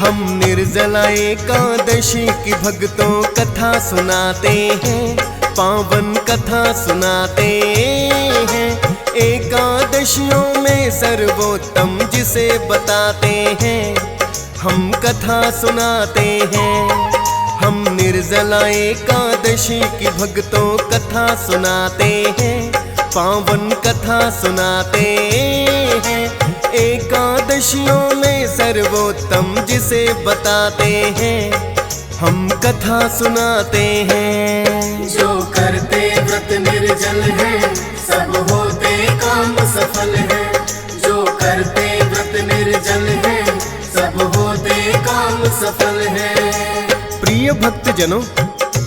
हम निर्जला एकादशी की भक्तों कथा सुनाते हैं, पावन कथा सुनाते हैं। एकादशियों में सर्वोत्तम जिसे बताते हैं, हम कथा सुनाते हैं। हम निर्जला एकादशी की भक्तों कथा सुनाते हैं, पावन कथा सुनाते हैं। एकादशियों में सर्वोत्तम जिसे बताते हैं, हम कथा सुनाते हैं। जो करते व्रत निर्जल है, सब होते काम सफल है। जो करते व्रत निर्जल है, सब होते काम सफल है। प्रिय भक्तजनों,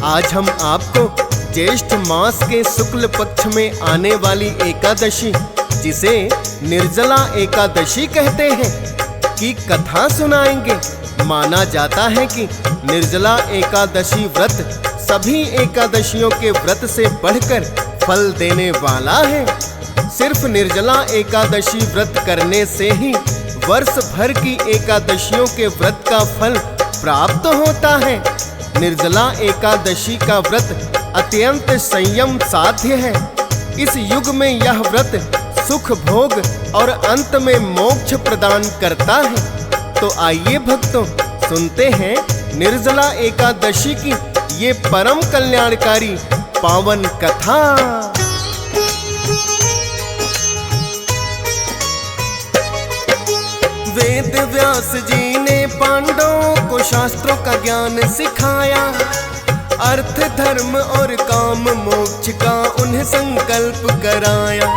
आज हम आपको ज्येष्ठ मास के शुक्ल पक्ष में आने वाली एकादशी, जिसे निर्जला एकादशी कहते हैं, की कथा सुनाएंगे। माना जाता है कि निर्जला एकादशी व्रत सभी एकादशियों के व्रत से बढ़कर फल देने वाला है। सिर्फ निर्जला एकादशी व्रत करने से ही वर्ष भर की एकादशियों के व्रत का फल प्राप्त होता है। निर्जला एकादशी का व्रत अत्यंत संयम साध्य है। इस युग में यह व्रत सुख भोग और अंत में मोक्ष प्रदान करता है। तो आइए भक्तों, सुनते हैं निर्जला एकादशी की ये परम कल्याणकारी पावन कथा। वेद व्यास जी ने पांडवों को शास्त्रों का ज्ञान सिखाया। अर्थ धर्म और काम मोक्ष का उन्हें संकल्प कराया।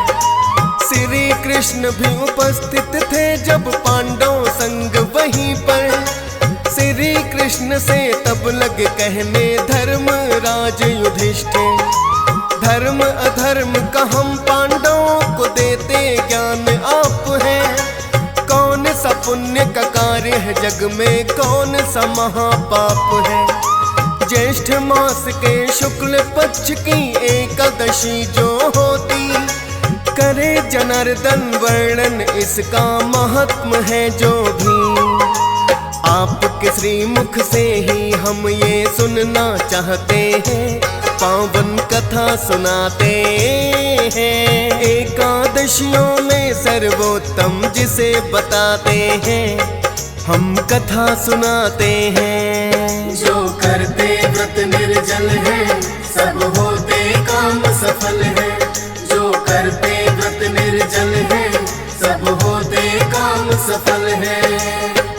श्री कृष्ण भी उपस्थित थे जब पांडव संग वहीं पर। श्री कृष्ण से तब लगे कहने धर्मराज युधिष्ठिर, धर्म अधर्म का हम पांडवों को देते ज्ञान आप हैं। कौन सा पुण्य का कार्य है जग में, कौन सा महापाप है। ज्येष्ठ मास के शुक्ल पक्ष की एकादशी जो होती, करे जनार्दन वर्णन इसका महात्म है जो भी। आपके श्री मुख से ही हम ये सुनना चाहते हैं, पावन कथा सुनाते हैं। एकादशियों में सर्वोत्तम जिसे बताते हैं, हम कथा सुनाते हैं। जो करते व्रत निर्जल है, सब होते काम सफल है। जो करते व्रत निर्जल है, सब होते काम सफल है।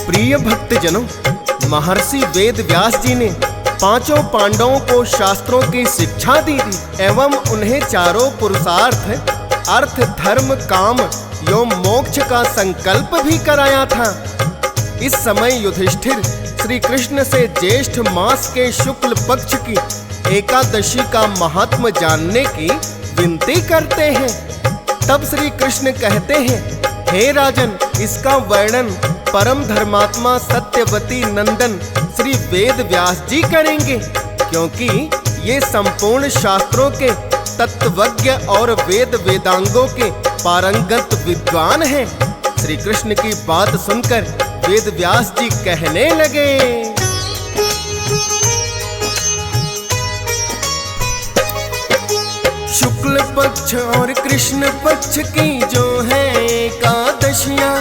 प्रिय भक्तजनों, महर्षि वेद व्यास जी ने पांचों पांडवों को शास्त्रों की शिक्षा दी थी एवं उन्हें चारों पुरुषार्थ अर्थ धर्म काम एवं मोक्ष का संकल्प भी कराया था। इस समय युधिष्ठिर श्री कृष्ण से ज्येष्ठ मास के शुक्ल पक्ष की एकादशी का महात्म जानने की विनती करते हैं। तब श्री कृष्ण कहते हैं, हे राजन, इसका वर्णन परम धर्मात्मा सत्यवती नंदन श्री वेद व्यास जी करेंगे, क्योंकि ये संपूर्ण शास्त्रों के तत्वज्ञ और वेद वेदांगों के पारंगत विद्वान हैं। श्री कृष्ण की बात सुनकर वेद व्यास जी कहने लगे, शुक्ल पक्ष और कृष्ण पक्ष की जो है एकादशियां,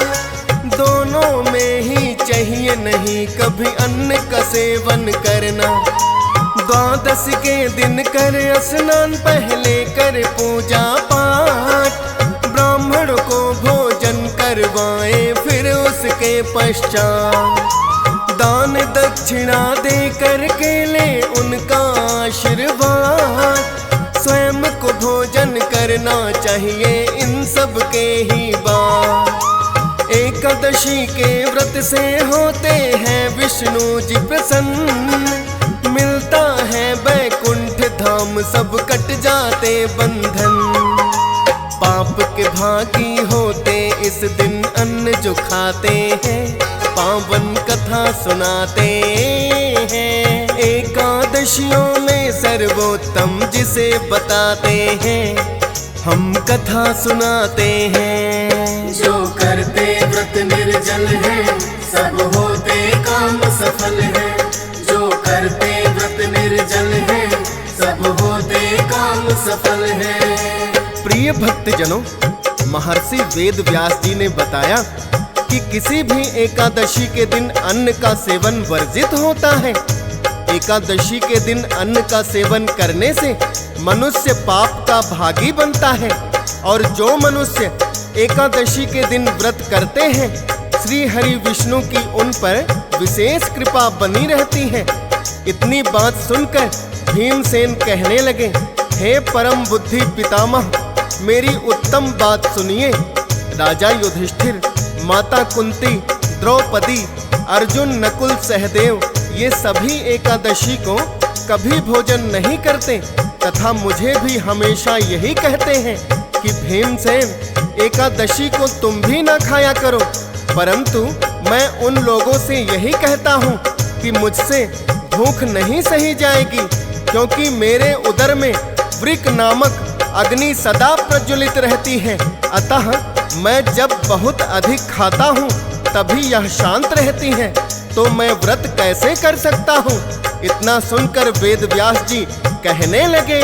दोनों में ही चाहिए नहीं कभी अन्न का सेवन करना। द्वादश के दिन कर स्नान, पहले कर पूजा पाठ, ब्राह्मण को भोजन करवाए, फिर उसके पश्चात दान दक्षिणा दे करके ले उनका आशीर्वाद। स्वयं को भोजन करना चाहिए इन सब के ही बाद। एकादशी के व्रत से होते हैं विष्णु जी प्रसन्न, मिलता है बैकुंठ धाम, सब कट जाते बंधन। पाप के भागी होते इस दिन अन्न जो खाते हैं, पावन कथा सुनाते हैं। एकादशियों में सर्वोत्तम जिसे बताते हैं, हम कथा सुनाते हैं। जो करते व्रत निर्जल है, सब होते काम सफल है। जो करते व्रत निर्जल है, सब होते काम सफल है। प्रिय भक्तजनों, महर्षि वेद व्यास जी ने बताया कि किसी भी एकादशी के दिन अन्न का सेवन वर्जित होता है। एकादशी के दिन अन्न का सेवन करने से मनुष्य पाप का भागी बनता है, और जो मनुष्य एकादशी के दिन व्रत करते हैं, श्री हरि विष्णु की उन पर विशेष कृपा बनी रहती है। इतनी बात सुनकर भीमसेन कहने लगे, हे परम बुद्धि पितामह, मेरी उत्तम बात सुनिए। राजा युधिष्ठिर, माता कुंती, द्रौपदी, अर्जुन, नकुल, सहदेव ये सभी एकादशी को कभी भोजन नहीं करते, तथा मुझे भी हमेशा यही कहते हैं कि भीमसेन, एकादशी को तुम भी ना खाया करो। परंतु मैं उन लोगों से यही कहता हूँ कि मुझसे भूख नहीं सही जाएगी, क्योंकि मेरे उदर में वृक नामक अग्नि सदा प्रज्वलित रहती है। अतः मैं जब बहुत अधिक खाता हूँ तभी यह शांत रहती है, तो मैं व्रत कैसे कर सकता हूँ। इतना सुनकर वेद व्यास जी कहने लगे,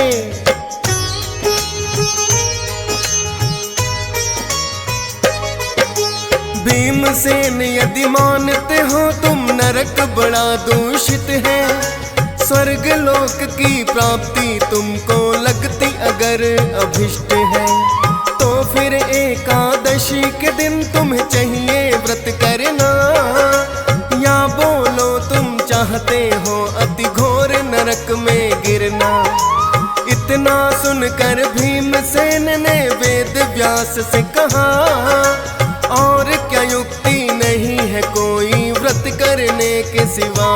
भीमसेन, यदि मानते हो तुम नरक बड़ा दूषित है, स्वर्ग लोक की प्राप्ति तुमको लगती अगर अभिष्ट है, तो फिर एकादशी के दिन तुम्हें चाहिए व्रत करना, या बोलो तुम चाहते हो अति घोर नरक में गिरना। इतना सुनकर भीमसेन ने वेद व्यास से कहा, और क्या युक्ति नहीं है कोई व्रत करने के सिवा,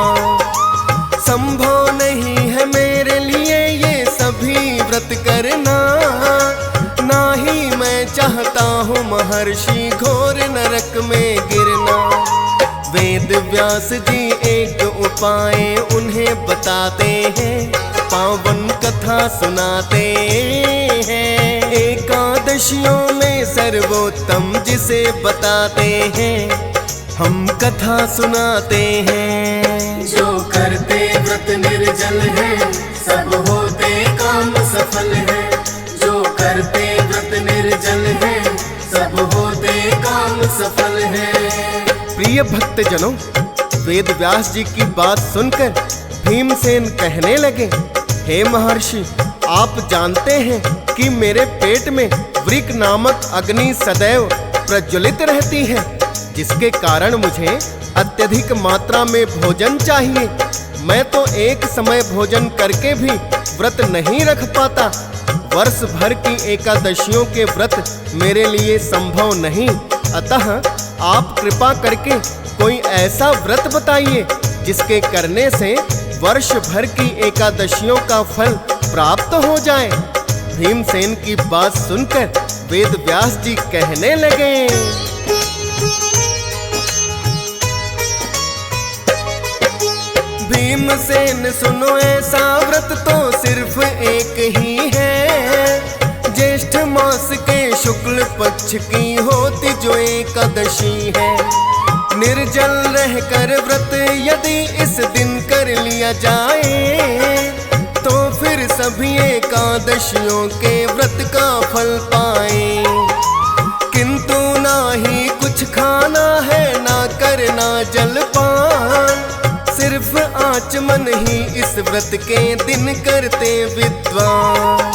संभव नहीं है मेरे लिए ये सभी व्रत करना, ना ही मैं चाहता हूँ महर्षि घोर नरक में गिरना। वेद व्यास जी एक उपाय उन्हें बताते हैं, पावन कथा सुनाते हैं, एकादशियों में सर्वोत्तम जिसे बताते हैं, हम कथा सुनाते हैं। जो करते व्रत निर्जल है, सब होते काम सफल है। जो करते व्रत निर्जल है, सब होते काम सफल है। प्रिय भक्तजनों, वेद व्यास जी की बात सुनकर भीमसेन कहने लगे, हे महर्षि, आप जानते हैं कि मेरे पेट में वृक नामक अग्नि सदैव प्रज्वलित रहती है, जिसके कारण मुझे अत्यधिक मात्रा में भोजन चाहिए। मैं तो एक समय भोजन करके भी व्रत नहीं रख पाता। वर्ष भर की एकादशियों के व्रत मेरे लिए संभव नहीं। अतः आप कृपा करके कोई ऐसा व्रत बताइए जिसके करने से वर्ष भर की एकादशियों का फल प्राप्त हो जाए। भीमसेन की बात सुनकर वेद व्यास जी कहने लगे, भीमसेन सुनो, ऐसा व्रत तो सिर्फ एक ही है, ज्येष्ठ मास के शुक्ल पक्ष की होती जो एकादशी है। निर्जल रहकर व्रत यदि इस दिन कर लिया जाए, तो फिर सभी एकादशियों के व्रत का फल पाए। किंतु ना ही कुछ खाना है, ना करना जलपान, सिर्फ आचमन ही इस व्रत के दिन करते विद्वान।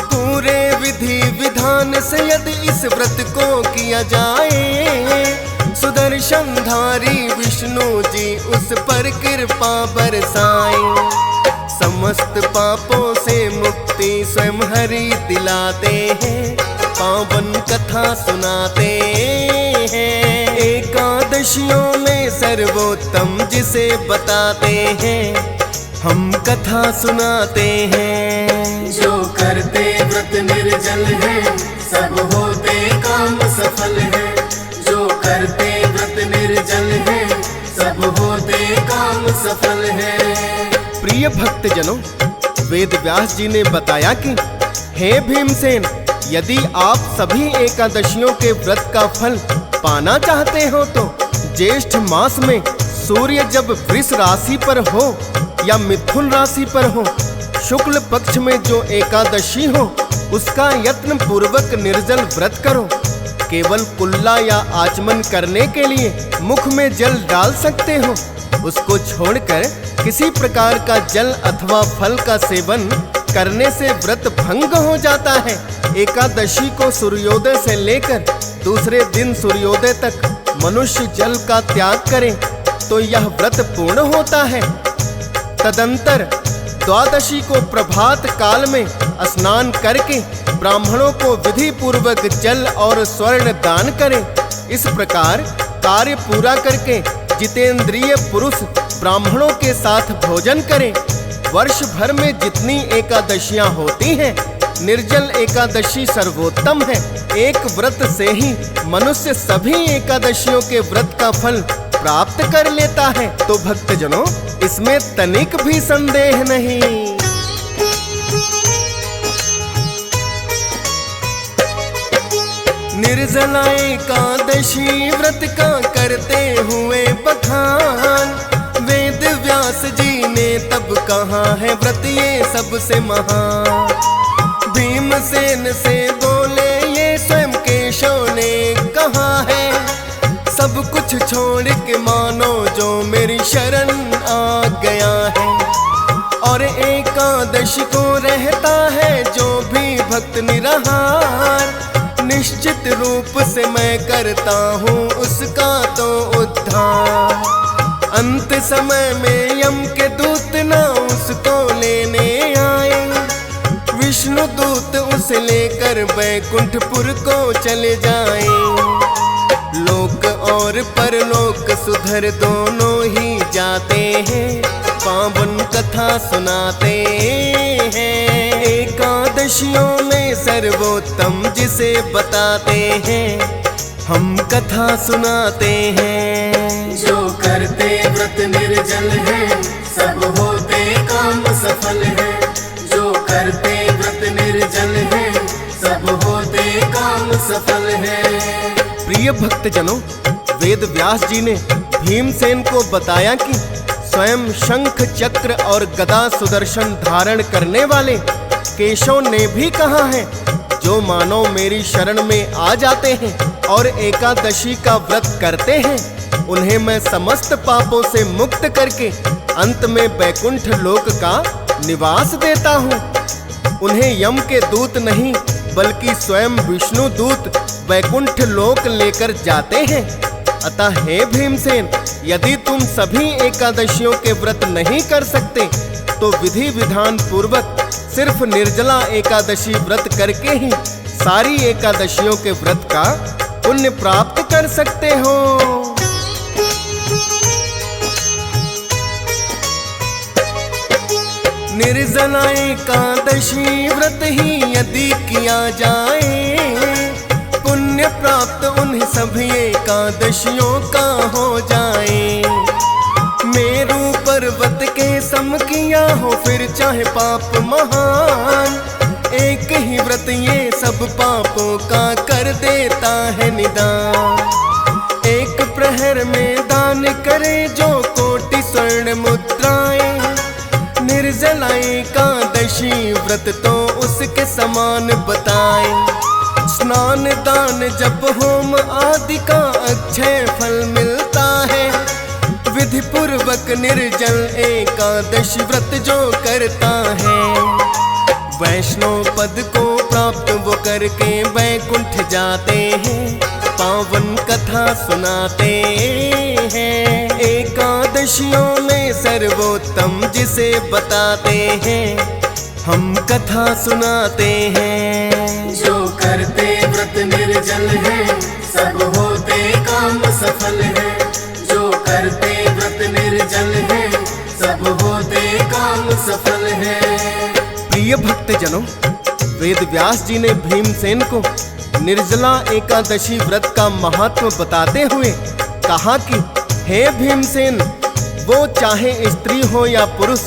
पूरे विधि विधान से यदि इस व्रत को किया जाए, सुदर्शनधारी विष्णु जी उस पर कृपा बरसाए। समस्त पापों से मुक्ति स्वयं हरि दिलाते हैं, पावन कथा सुनाते हैं। एकादशियों में सर्वोत्तम जिसे बताते हैं, हम कथा सुनाते हैं। जो करते व्रत निर्जल है, सब होते काम सफल है। जो करते व्रत निर्जल है, सब होते काम सफल है। प्रिय भक्तजनों, वेद व्यास जी ने बताया कि हे भीमसेन, यदि आप सभी एकादशियों के व्रत का फल पाना चाहते हो तो ज्येष्ठ मास में सूर्य जब वृष राशि पर हो या मिथुन राशि पर हो, शुक्ल पक्ष में जो एकादशी हो, उसका यत्न पूर्वक निर्जल व्रत करो। केवल कुल्ला या आचमन करने के लिए मुख में जल डाल सकते हो। उसको छोड़कर किसी प्रकार का जल अथवा फल का सेवन करने से व्रत भंग हो जाता है। एकादशी को सूर्योदय से लेकर दूसरे दिन सूर्योदय तक मनुष्य जल का त्याग करे तो यह व्रत पूर्ण होता है। तदंतर द्वादशी को प्रभात काल में स्नान करके ब्राह्मणों को विधि पूर्वक जल और स्वर्ण दान करें। इस प्रकार कार्य पूरा करके जितेंद्रिय पुरुष ब्राह्मणों के साथ भोजन करें। वर्ष भर में जितनी एकादशियां होती हैं, निर्जल एकादशी सर्वोत्तम है। एक व्रत से ही मनुष्य सभी एकादशियों के व्रत का फल प्राप्त कर लेता है। तो भक्तजनों, इसमें तनिक भी संदेह नहीं। निर्जला एकादशी व्रत का करते हुए बखान, वेद व्यास जी ने तब कहा है व्रत ये सबसे महान। भीमसेन से बोले ये स्वयं केशव ने कहा है, सब कुछ छोड़ के मानो जो मेरी शरण आ गया है। और एकादशी को रहता है जो भी भक्त निराहार, निश्चित रूप से मैं करता हूँ उसका तो उद्धार। अंत समय में यम के दूत ना उसको लेने आए, विष्णु दूत उसे लेकर बैकुंठपुर को चले जाए। लोक और परलोक सुधर दोनों ही जाते हैं, पावन कथा सुनाते हैं। एकादशियों में सर्वोत्तम जिसे बताते हैं, हम कथा सुनाते हैं। जो करते व्रत निर्जल है, सब होते काम सफल है। जो करते व्रत निर्जल है, सब होते काम सफल है। प्रिय भक्तजनों, वेद व्यास जी ने भीमसेन को बताया कि स्वयं शंख चक्र और गदा सुदर्शन धारण करने वाले केशव ने भी कहा है, जो मानव मेरी शरण में आ जाते हैं और एकादशी का व्रत करते हैं, उन्हें मैं समस्त पापों से मुक्त करके अंत में बैकुंठ लोक का निवास देता हूँ। उन्हें यम के दूत नहीं बल्कि स्वयं विष्णु दूत बैकुंठ लोक लेकर जाते हैं। अतः हे भीमसेन, यदि तुम सभी एकादशियों के व्रत नहीं कर सकते तो विधि विधान पूर्वक सिर्फ निर्जला एकादशी व्रत करके ही सारी एकादशियों के व्रत का पुण्य प्राप्त कर सकते हो। निर्जला एकादशी व्रत ही यदि किया जाए, पुण्य प्राप्त उन सभी एकादशियों का हो जाए। मेरू पर्वत के सम किया हो फिर चाहे पाप महान, एक ही व्रत ये सब पापों का कर देता है निदान। एक प्रहर में दान करे जो कोटि स्वर्ण मुद्राएं, निर्जला एकादशी व्रत तो उसके समान बताए। स्नान दान जप होम आदि का अक्षय फल मिलता है, विधि पूर्वक निर्जल एकादशी व्रत जो करता है। वैष्णव पद को प्राप्त वो करके बैकुंठ जाते हैं, पावन कथा सुनाते हैं। एकादशियों में सर्वोत्तम जिसे बताते हैं, हम कथा सुनाते हैं। जो करते व्रत निर्जल है, सब होते काम सफल है। जो करते व्रत निर्जल है, सब होते काम सफल है। प्रिय भक्तजनों, वेद व्यास जी ने भीमसेन को निर्जला एकादशी व्रत का महत्व बताते हुए कहा कि हे भीमसेन, वो चाहे स्त्री हो या पुरुष,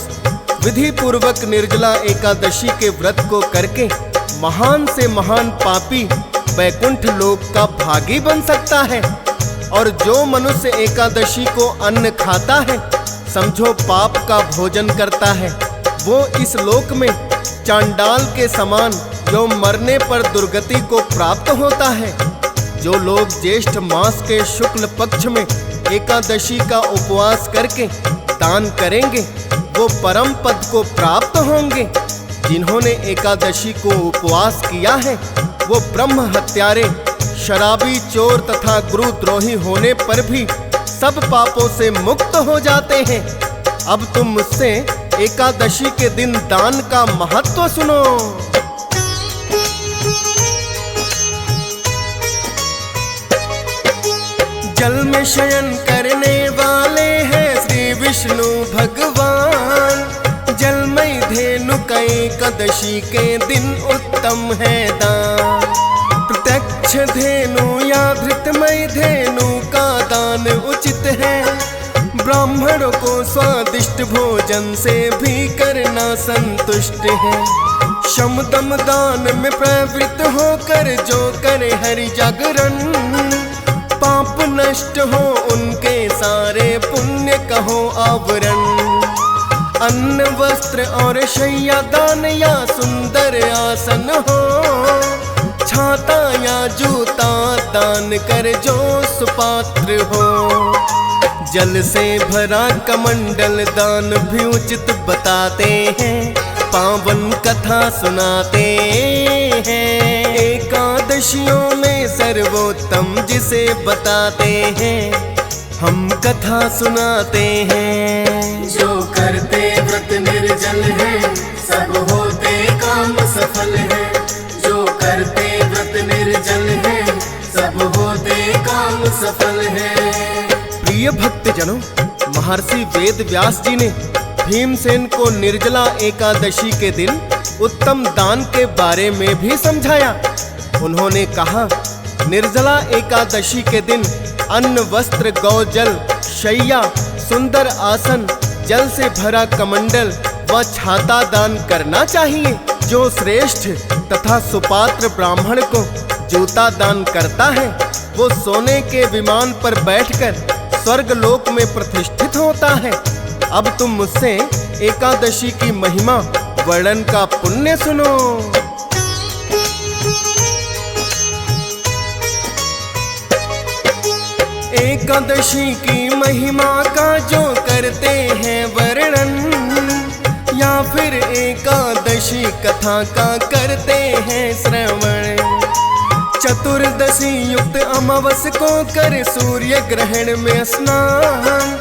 विधि पूर्वक निर्जला एकादशी के व्रत को करके महान से महान पापी बैकुंठ लोक का भागी बन सकता है। और जो मनुष्य एकादशी को अन्न खाता है, समझो पाप का भोजन करता है, वो इस लोक में चांडाल के समान जो मरने पर दुर्गति को प्राप्त होता है। जो लोग ज्येष्ठ मास के शुक्ल पक्ष में एकादशी का उपवास करके दान करेंगे, वो परम पद को प्राप्त होंगे। जिन्होंने एकादशी को उपवास किया है, वो ब्रह्म हत्यारे, शराबी, चोर तथा गुरुद्रोही होने पर भी सब पापों से मुक्त हो जाते हैं। अब तुम मुझसे एकादशी के दिन दान का महत्व सुनो। जल में शयन करने वाले हैं श्री विष्णु भगवान। जलमय धेनु का एकादशी के दिन उत्तम है दान। प्रत्यक्ष धेनु या धृतमय धेनु का दान उचित है। ब्राह्मणों को स्वादिष्ट भोजन से भी करना संतुष्ट है। शम दम दान में प्रवृत्त होकर जो करे हरि जागरण, पाप नष्ट हो उनके सारे पुण्य कहो आवरण। अन्न वस्त्र और शैया दान या सुंदर आसन हो, छाता या जूता दान कर जो सुपात्र हो। जल से भरा कमंडल दान भी उचित बताते हैं, पावन कथा सुनाते हैं। एकादशियों में सर्वोत्तम जिसे बताते हैं, हम कथा सुनाते हैं। जो करते व्रत निर्जल है, सब होते काम सफल है। जो करते व्रत निर्जल है, सब होते काम सफल है। प्रिय भक्तजनों, महर्षि वेद व्यास जी ने भीमसेन को निर्जला एकादशी के दिन उत्तम दान के बारे में भी समझाया। उन्होंने कहा, निर्जला एकादशी के दिन अन्न, वस्त्र, गौ जल, शैया, सुंदर आसन, जल से भरा कमंडल व छाता दान करना चाहिए। जो श्रेष्ठ तथा सुपात्र ब्राह्मण को जूता दान करता है, वो सोने के विमान पर बैठकर स्वर्ग लोक में प्रतिष्ठित होता है। अब तुम मुझसे एकादशी की महिमा वर्णन का पुण्य सुनो। एकादशी की महिमा का जो करते हैं वर्णन, या फिर एकादशी कथा का करते हैं श्रवण। चतुर्दशी युक्त अमावस को कर सूर्य ग्रहण में स्नान,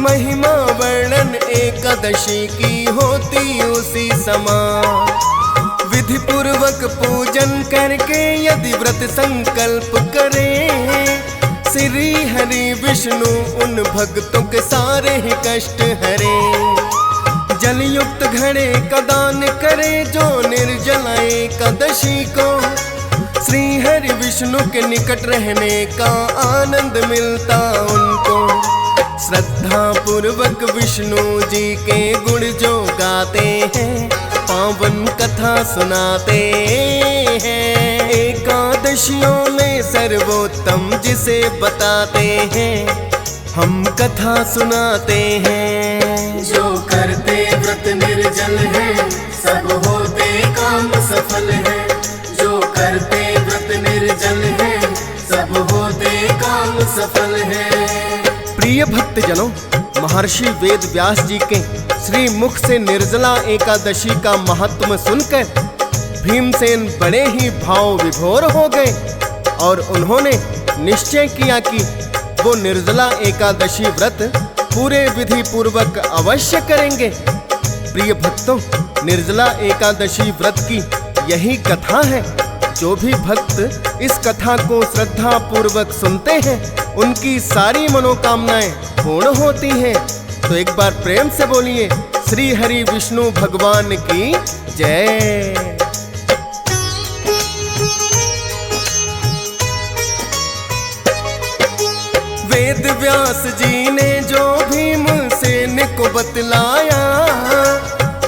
महिमा वर्णन एकादशी की होती उसी समान। विधि पूर्वक पूजन करके यदि व्रत संकल्प करें, श्री हरि विष्णु उन भक्तों के सारे ही कष्ट हरे। जल युक्त घड़े का दान करे जो निर्जला एकादशी को, श्री हरि विष्णु के निकट रहने का आनंद मिलता उनको। श्रद्धा पूर्वक विष्णु जी के गुण जो गाते हैं, पावन कथा सुनाते हैं। एकादशियों में सर्वोत्तम जिसे बताते हैं, हम कथा सुनाते हैं। जो करते व्रत निर्जल है, सब होते काम सफल है। जो करते व्रत निर्जल है, सब होते काम सफल है। प्रिय भक्तजनों, महर्षि वेद व्यास जी के श्री मुख से निर्जला एकादशी का महत्व सुनकर भीमसेन बड़े ही भाव विभोर हो गए और उन्होंने निश्चय किया कि वो निर्जला एकादशी व्रत पूरे विधि पूर्वक अवश्य करेंगे। प्रिय भक्तों, निर्जला एकादशी व्रत की यही कथा है। जो भी भक्त इस कथा को श्रद्धा पूर्वक सुनते हैं, उनकी सारी मनोकामनाएं पूर्ण होती हैं। तो एक बार प्रेम से बोलिए, श्री हरि विष्णु भगवान की जय। वेद व्यास जी ने जो भीमसेन को बतलाया,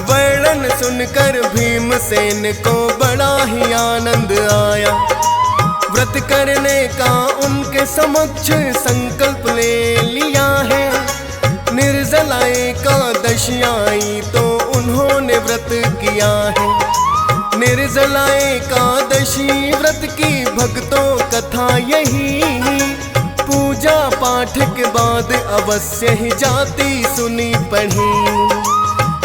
वर्णन सुनकर भीमसेन को बड़ा ही आनंद आया। व्रत करने का उनके के समक्ष संकल्प ले लिया है। निर्जला एकादशी आई तो उन्होंने व्रत किया है। निर्जला एकादशी व्रत की भक्तों कथा यही, पूजा पाठ के बाद अवश्य ही जाती सुनी पढ़ी।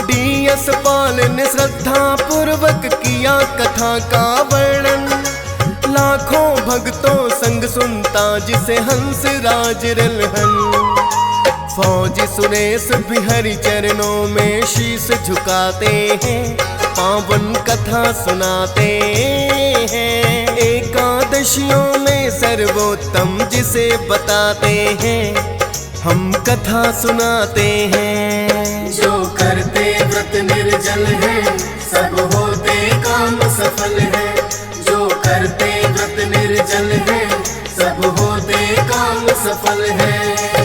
DS पाल ने श्रद्धा पूर्वक किया कथा का वर्णन, लाखों भक्तों संग सुनता जिसे हंस राज रलहन। फौज सुरेश भी हरि चरणों में शीश झुकाते हैं, पावन कथा सुनाते हैं। एकादशियों में सर्वोत्तम जिसे बताते हैं, हम कथा सुनाते हैं। जो करते व्रत निर्जल है, सब होते काम सफल है। जो करते व्रत निर्जल है, सब होते काम सफल है।